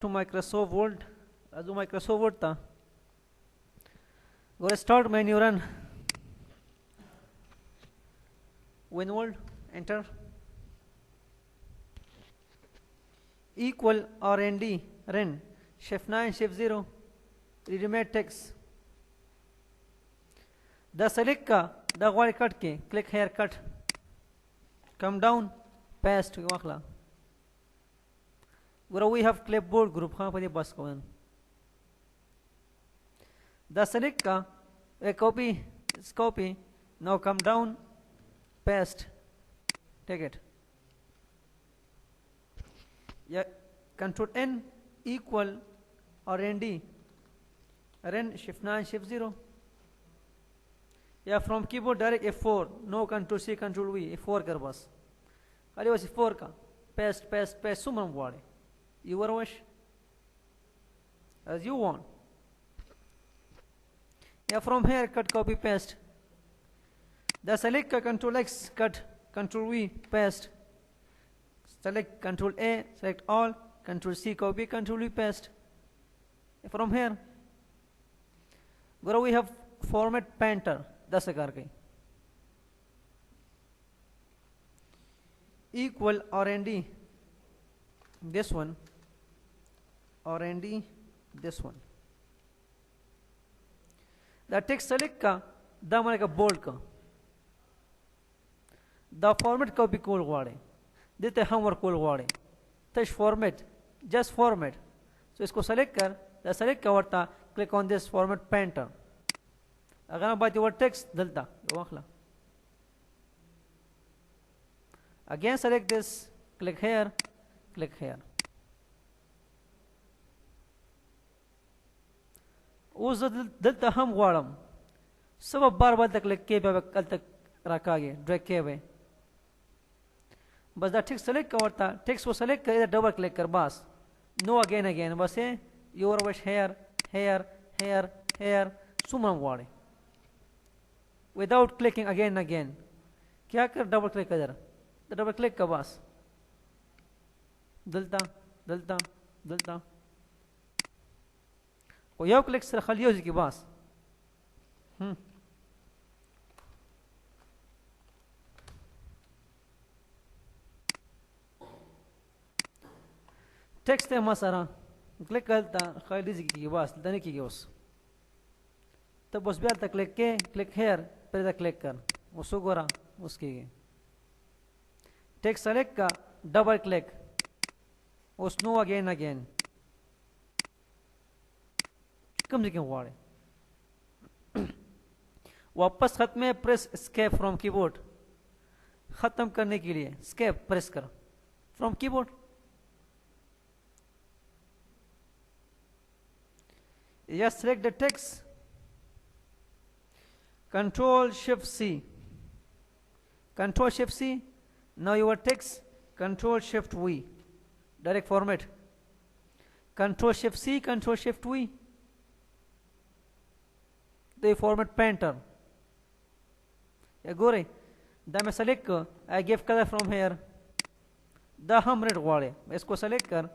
to Microsoft Word. Azu Microsoft Word ta. Go to start menu, run WinWorld, enter equal RND, run shift 9 shift 0 readymade text. The select ka the word cut ke click here cut, come down paste wakla. Where we have clipboard group हाँ पदी बस कौन the select का a copy now come down paste take it yeah control N equal RND run shift 9 shift 0 yeah from keyboard direct F4 no control C control V F4 कर बस अरे बस F4 का paste सुमरम वाले your wish as you want. Yeah, from here cut copy paste the select control X cut control V paste select control A select all control C copy control V paste. From here we have format painter 10 करके equal RND this one RND this one the text select का the माने का bold का the format का भी कोल वाड़े देते हम और कोल वाड़े तश format just format so इसको select कर the select का वर्ता click on this format painter अगर ना बात ये word text दलता वाखला again select this click here उस दलता हम वाड़म सब बार तक क्लिक के पे कल तक रखा गया ड्रैग के पे बस दा टेक्स्ट सेलेक्ट का होता टेक्स्ट को सेलेक्ट कर डबल क्लिक कर बस नो अगेन बस है योर वश हेयर सुमरम वाड़े विदाउट क्लिकिंग अगेन क्या कर डबल क्लिक कर जरा डबल क्लिक का बस दलता وياو كليك سر خليه يجي باس टेक्स्ट है मसारा क्लिक करता खलीज की बास दने की उस तब बस बिया तक क्लिक हेयर पर क्लिक कर उसको गोरा उसकी टेक्स्ट सेलेक्ट का डबल क्लिक उस नो अगेन कम से कम वाड़े वापस खत्म है प्रेस एस्केप फ्रॉम कीबोर्ड खत्म करने के लिए एस्केप प्रेस कर from keyboard just select the text control shift C now your text control shift V direct format control shift C control shift V the format painter go re the मैं select कर I give color from here the हम red वाले इसको select कर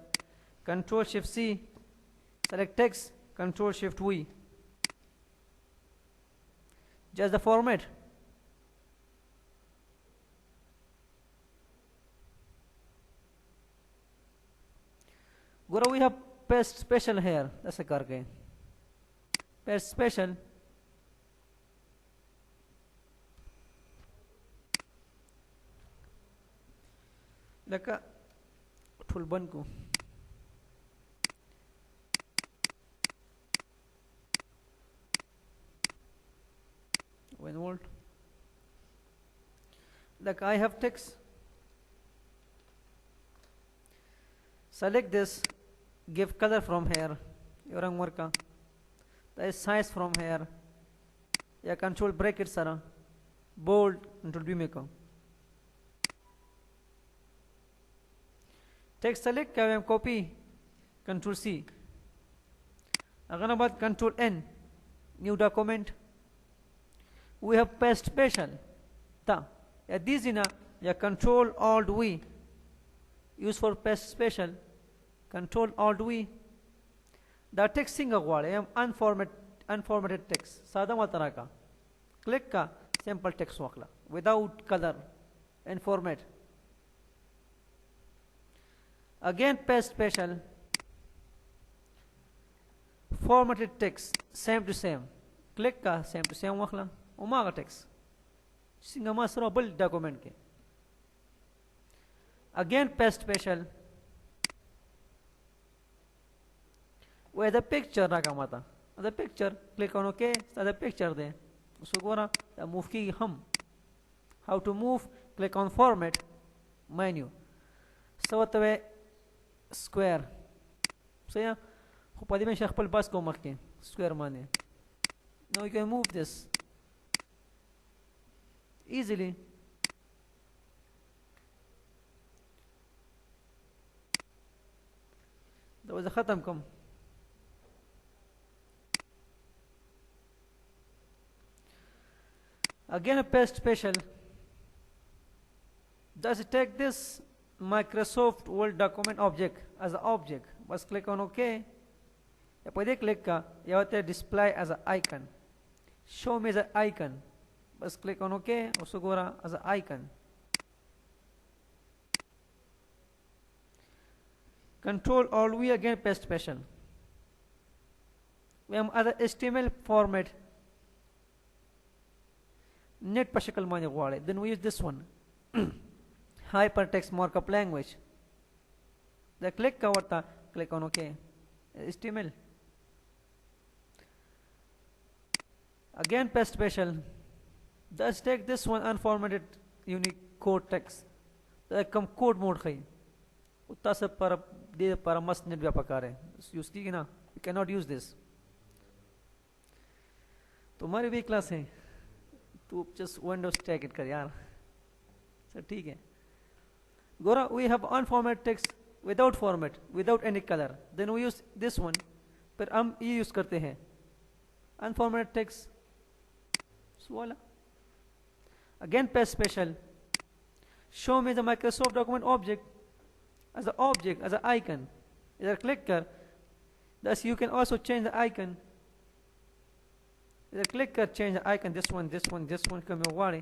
control shift C select text control shift V just the format go we have paste special here ऐसे करके paste special लका ठुलबन को WinWorld like I have text select this give color from here your marka the size from here या control bracket सारा bold control B में को text select का copy control C अगर बाद control N new document we have paste special ta ya this ina ya control alt V use for paste special Control Alt V. دا ټیکس څنګه غواړي؟ unformatted ټیکس ساده ماترا کا کلیک کا سمپل ټیکس واخلا without color and format. Again paste special formatted text same to same click का same to same वाखला उमागा text सिंगा मासरो बल document के. Again paste special where the picture रखा माता the picture click on OK the picture दे उसको कोना move की हम how to move click on format menu سوتوي square سيا خو پدې مې خپل باس کوم مخکې square باندې. Now you can move this easily. دا وځه ختم کوم. Again a paste special. Does it take this Microsoft Word document object as an object? बस click on OK. या पहले click का या होता है display as an icon. Show me as an icon. बस click on OK. उसको गोरा as an icon. Control Alt V again paste special. We have other HTML format. Net पर शक्ल माने गुआड़े. Then we use this one. Hypertext markup language. The click का वरता click on OK. HTML. Again paste special. Just take this one unformatted Unicode text. The come code mode खाई. उतना सब पर दे पर मस्त नेट व्यापकार है. यूज़ की ना. You cannot use this. तुम्हारी भी क्लास है. तू just Windows take it कर यार. सर ठीक है. Gora, we have unformatted text without format, without any color. Then we use this one. पर हम ये यूज करते हैं unformatted text. Voila. Again paste special. Show me the Microsoft document object as an icon. Either click कर. Thus you can also change the icon. Either click कर change the icon. This one come your वाले.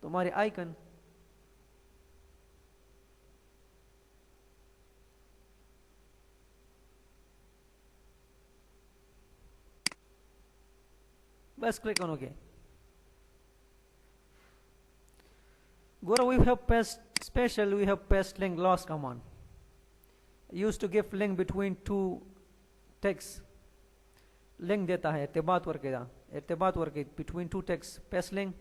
तुम्हारी icon. Let's click on OK. Gora, we have paste special, we have paste link loss command. Used to give link between two texts. Link देता है इर्तिबात Warke between two texts. Paste link.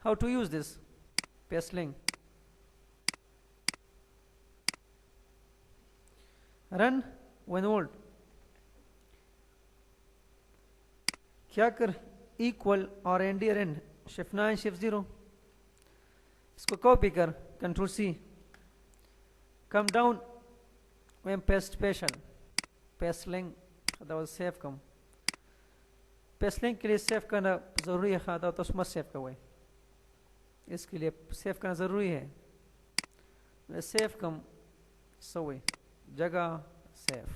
How to use this? Paste link. Run when old. क्या कर equal और rn shift 9 shift 0 इसको copy कर control C come down when paste special paste link otherwise save come paste link के लिए save करना ज़रूरी है खाता तो उसमें सेव करें इसके लिए सेव करना ज़रूरी है मैं सेव कम सोए जगह सेव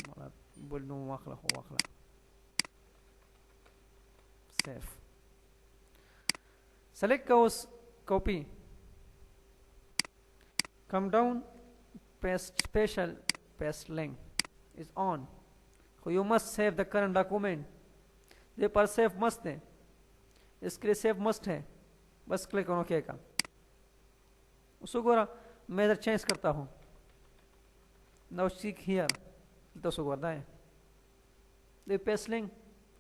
मला बोलूँ वाखला save. Select those, copy. Come down, paste special, paste link is on. So you must save the current document. ये पर save must है. इसके लिए save must है. बस click on OK का. उसको गोरा मैं इधर change करता हूँ. Now check here. तो उसको करता है. ये paste link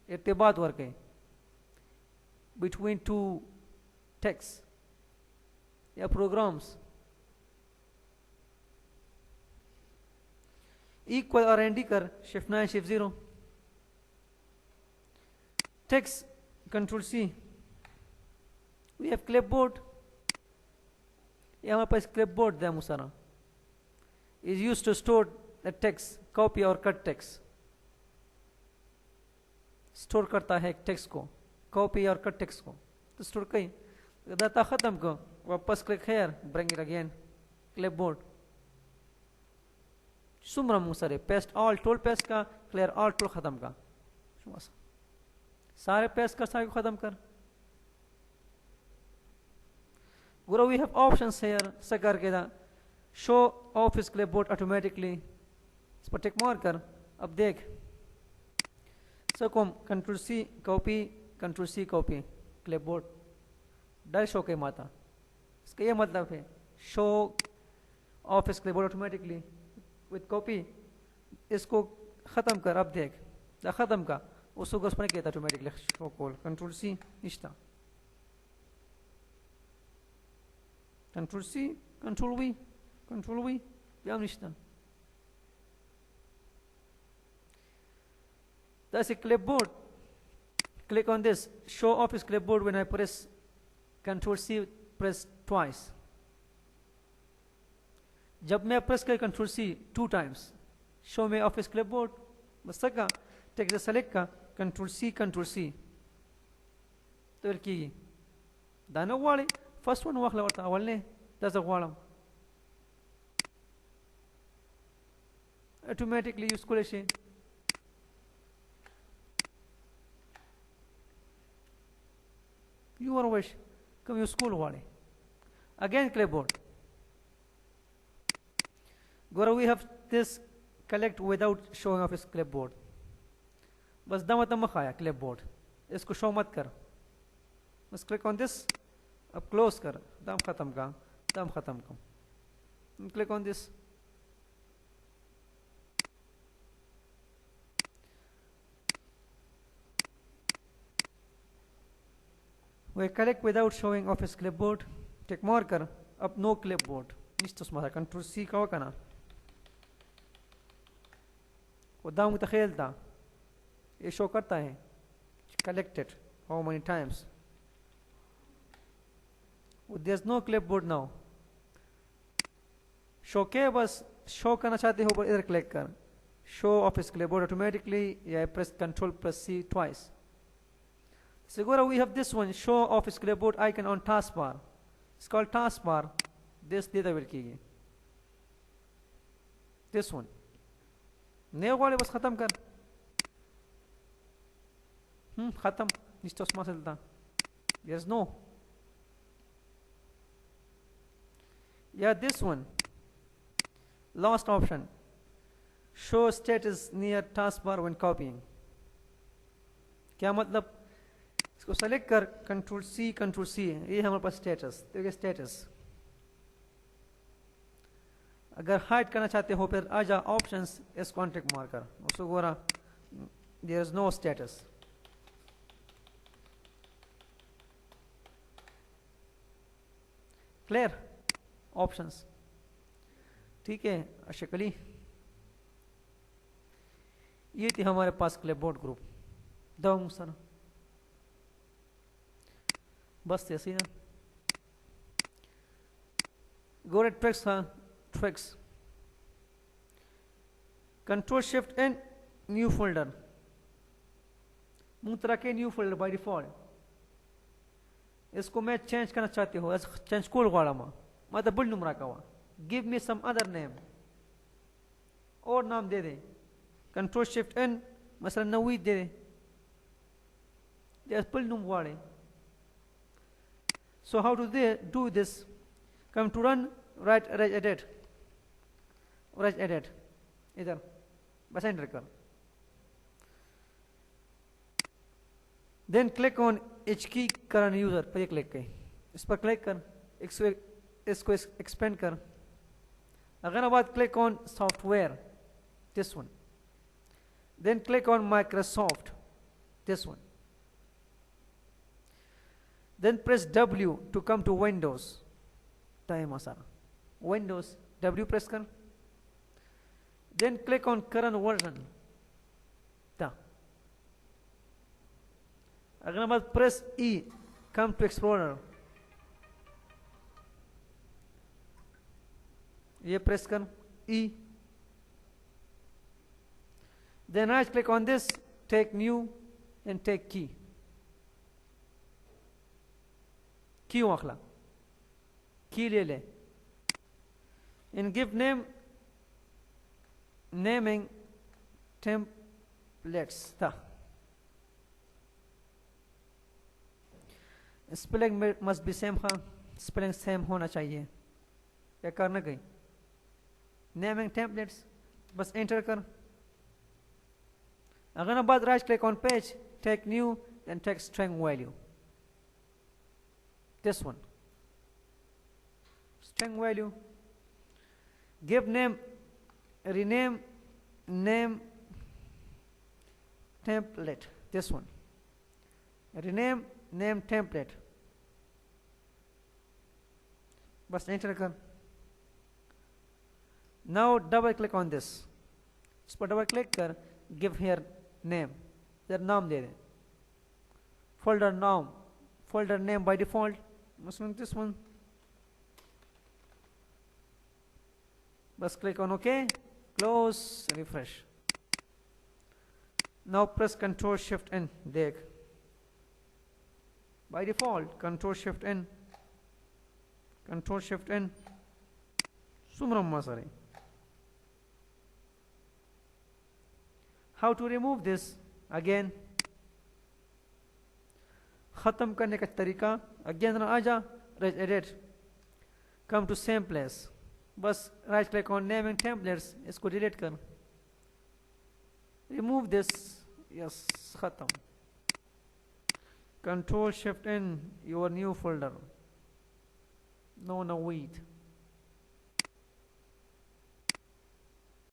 इर्तिबात वर्क है. Between two texts या programs equal और ND कर shift 9 shift 0 text control C we have clipboard ये हमारे पास clipboard है मुसारा is used to store the text copy और cut text store करता है एक text को कॉपी और कट टेक्स्ट को तो स्टोर कई दाता ख़त्म को वापस click here, bring it again, clipboard. सुमरा मुसरे paste all tool paste का, clear all tool ख़त्म का, सारे paste कर सारे ख़त्म कर. Guru, we have options here. Sucker के दा show office clipboard automatically. इस पर टिक मार कर. अब देख. सकम Ctrl C copy, Ctrl C copy clipboard. डल शो के माता. इसका ये मतलब है show office clipboard automatically with copy. इसको ख़त्म कर. अब देख. दा ख़त्म का. उसको गस पर किया था automatically show call. Ctrl C निश्ता. Ctrl C, Ctrl V, Ctrl V, بیام نشتا. That's a clipboard. Click on this. Show office clipboard. When I press Ctrl C, press twice. जब मैं press कर Ctrl C 2 times, show me office clipboard. बस सका. Take the select का Ctrl C, Ctrl C. तो फिर की दाना वाले first one واخله ورته اول نه دزه غواړم automatically use کولای شي. your wish کوم use کول غواړي. again clipboard. ګوره we have this collect without showing off his clipboard. बस دا مت مخایا clipboard. इसको show मत कर. बस click on this. अब क्लोज कर. दम खत्म का. दम खत्म का. Click on this. We collect without showing office clipboard. टिक मार कर. अब नो clipboard. निश्चित स्मारा Ctrl C का करना. वो दाम मुतखिल था. ये शो करता है. Collected how many times. There's no clipboard now. Show के बस शो करना चाहते हो पर इधर क्लिक कर. Show office clipboard automatically. या press Ctrl press C twice. So go we have this one. Show office clipboard icon on taskbar. It's called taskbar. This data will कीजिए. This one. नए वाले बस खत्म कर. खत्म. निश्चित स्मार्ट चलता. There's no. Yeah, this one. Last option. Show status near taskbar when copying. क्या मतलब? इसको सेलेक्ट कर Ctrl C ये हमारे पास स्टेटस. देखिए स्टेटस. अगर हाइड करना चाहते हो फिर आजा ऑप्शंस इस कॉन्टेक्ट मार कर. उसको गोरा there is no status. Clear? Options. ठीक है अशकली. ये थी हमारे पास क्लिपबोर्ड ग्रुप. दम सर बस ऐसी ना. गोरे ट्रिक्स हाँ tricks. Control shift N new folder. मुंतरा के न्यू फोल्डर बाय डिफॉल्ट. इसको मैं चेंज करना चाहती हूँ. चेंज कोल वाला मा मतलब बुल नुमरा का हुआ. Give me some other name. और नाम दे दे. कंट्रोल शिफ्ट एन मसलन नवी दे दे. जैसे बुल नुम वाले. So how do they do this? Come to run, right edit. Right edit. इधर बस एंटर कर. Then click on H key current user पर ये क्लिक करें. इस पर क्लिक कर. इसको एक्सपेंड कर. अगर बाद click on software. This one. Then click on Microsoft. This one. Then press W to come to Windows. Time asana. Windows W press कर. Then click on current version. Ta. अगर बाद press E. Come to Explorer. ये press कर E. Then right click on this. Take new and take key. Key वाखला. की ले ले. In give name, naming templates था. Spelling must be same. हाँ, spelling same होना चाहिए. क्या करना गई? Naming templates. बस एंटर कर. अगर ना बात right click on page, take new, then take string value. This one. String value. Give name, rename name template. This one. Rename name template. बस एंटर कर. Now double click on this. इस पर double click कर. Give here name. इधर नाम दे दे. Folder name by default. This one. Just click on OK. Close. Refresh. Now press Ctrl Shift N. देख. By default, Ctrl Shift N. Ctrl Shift N. Sumramma sare. How to remove this? Again. खत्म करने का तरीका. Again आ जा. Edit. Come to same place. बस right click on naming templates. इसको delete कर. Remove this. यस, खत्म. Control shift N your new folder. No wait.